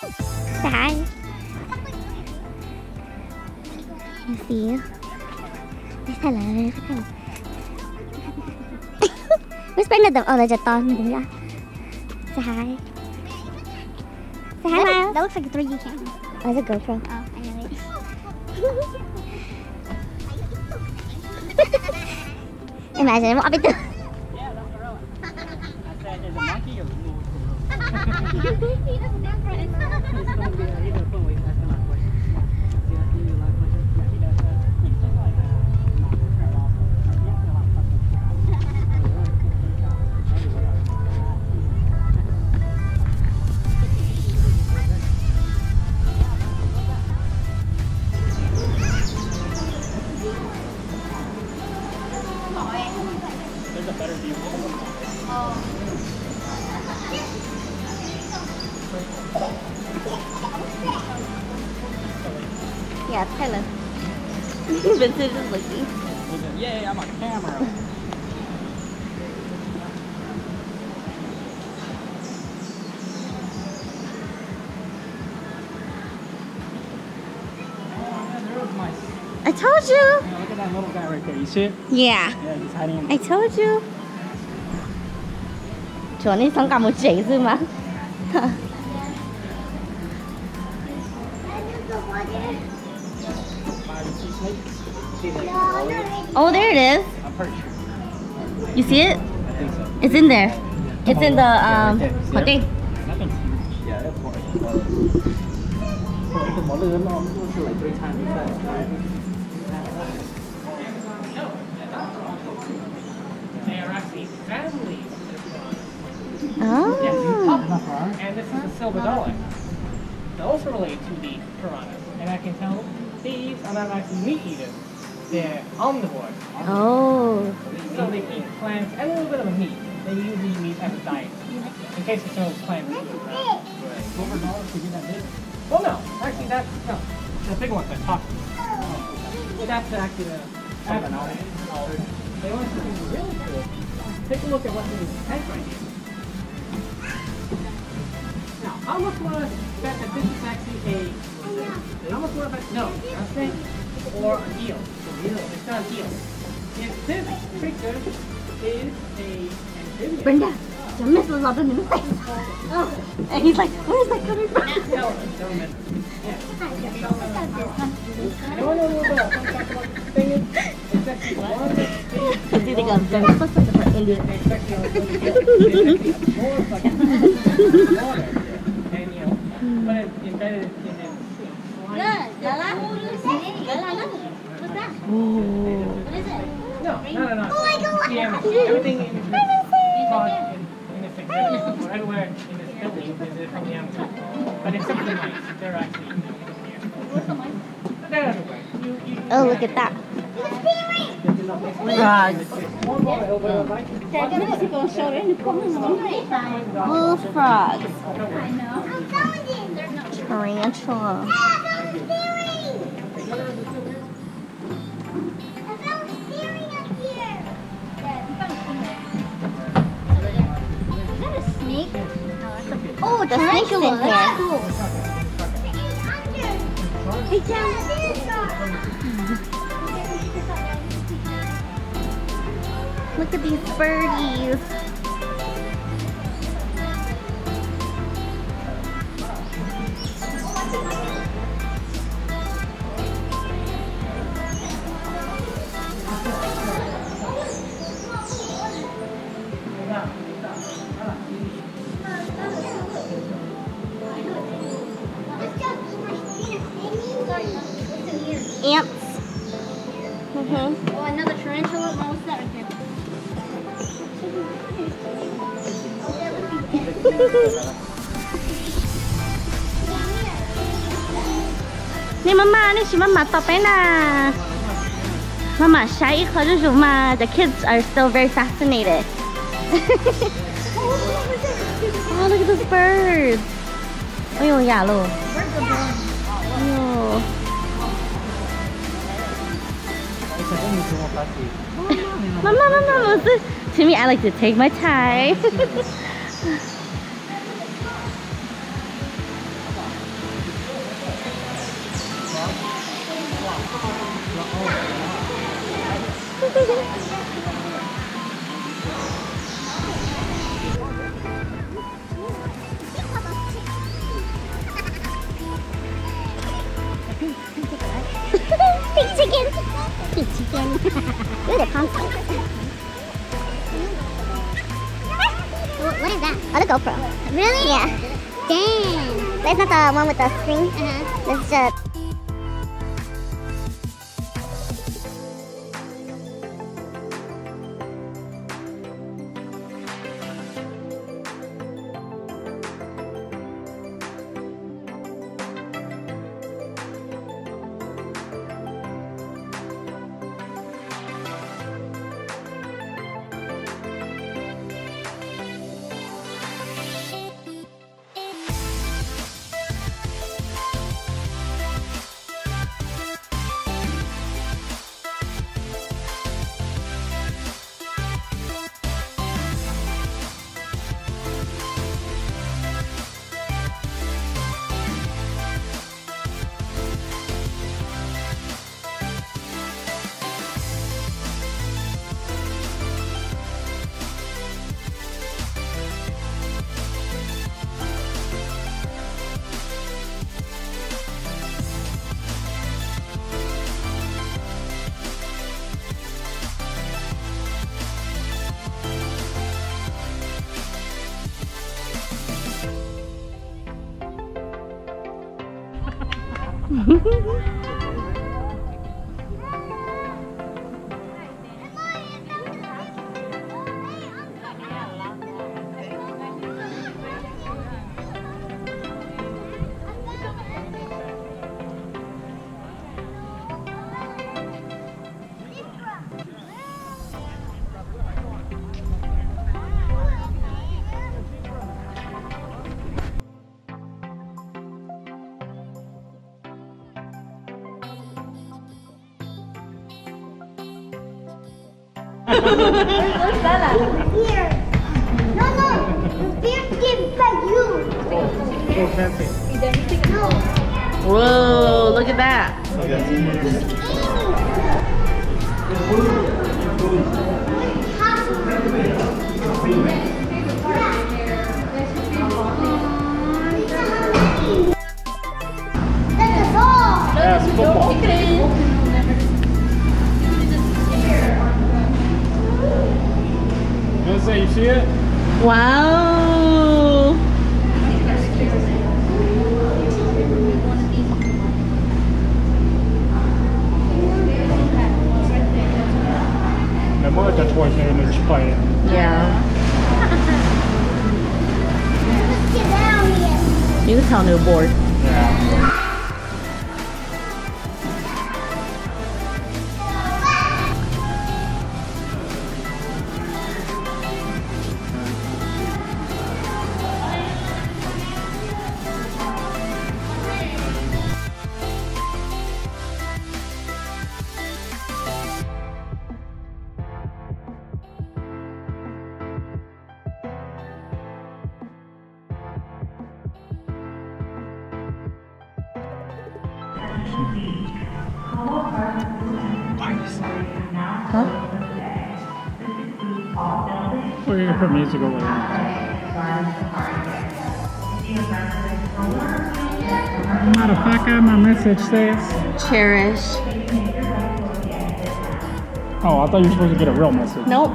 Say hi. You see? Say hello. Where's Brenda? Oh, there's a thong. Say hi. Say hi, Miles. That looks like a 3D camera. Oh, it's a GoPro. Oh, I know it. Imagine what I've been doing. Yeah, that's gorilla. I said, is a monkey or a There's a better view. Yeah, Tyler. Vincent is looking. Yay, I'm on camera. I told you. Yeah, look at that little guy right there. You see it? Yeah. Yeah, he's hiding in I told you. 昨天想干么贼是吗？ Oh, there it is. I'm pretty sure. You see it? I think so. It's in there. It's in the What thing. Nothing's huge. Yeah, that's more. Like 3 times the size. They are actually families. Oh. Yes, and this is a silver dollar. Those are related to the piranhas. And I can tell these are not actually meat eaters. They're omnivores. Oh. So they eat plants and a little bit of meat. They usually eat meat as a diet. In case it's no plants. Silver dollars to get that big? Well, no. Actually, that's no. The big ones I'm talking about. That's actually the they want something really cool. Take a look at what's in this tank right here. Now, how much want to bet that this is actually a... How much want to bet... No, not a snake or an eel. It's not an eel. If this creature is a amphibian... Brenda, the missiles are in the face. Oh. And he's like, where's that coming from? Tell us, gentlemen. You want to know a little bit about what the thing is? It's actually one big... I think I'm very specific for India. It's actually absorbs like water. And, you know, but it's embedded in the slime. What's that? Oh. What is it? No. Oh my God. Yeah, everything in this pod, in this exhibit, or everywhere in this building is from the amateur. But except for the mice, they're actually here. But they're everywhere. Oh, look at that. Frogs. Bullfrogs. Tarantula. Oh, The snake's in here. Cool. Hey, Jen. Look at these birdies. Ants. Oh, another tarantula. No, what's that right there? 你妈妈，你是妈妈宝贝呢？妈妈下一颗是什么 ？The kids are still very fascinated. Oh, look at those birds. 哎呦，雅露。哎呦。Mama, to me, I like to take my time. Pink chicken. Pink chicken. Ooh, they're constants. What is that? Oh, the GoPro. Really? Yeah. Dang. That's not the one with the string. This is just. What's that? Here. No. Here, give by you. So fancy. No. Whoa, look at that. That's a ball. That's football. You see it? Wow. And what the toy game is playing. Yeah. Let's get down here. You can tell new board. Yeah. Huh? Well, you can put music over there. Motherfucker, my message says. Cherish. Oh, I thought you were supposed to get a real message. Nope.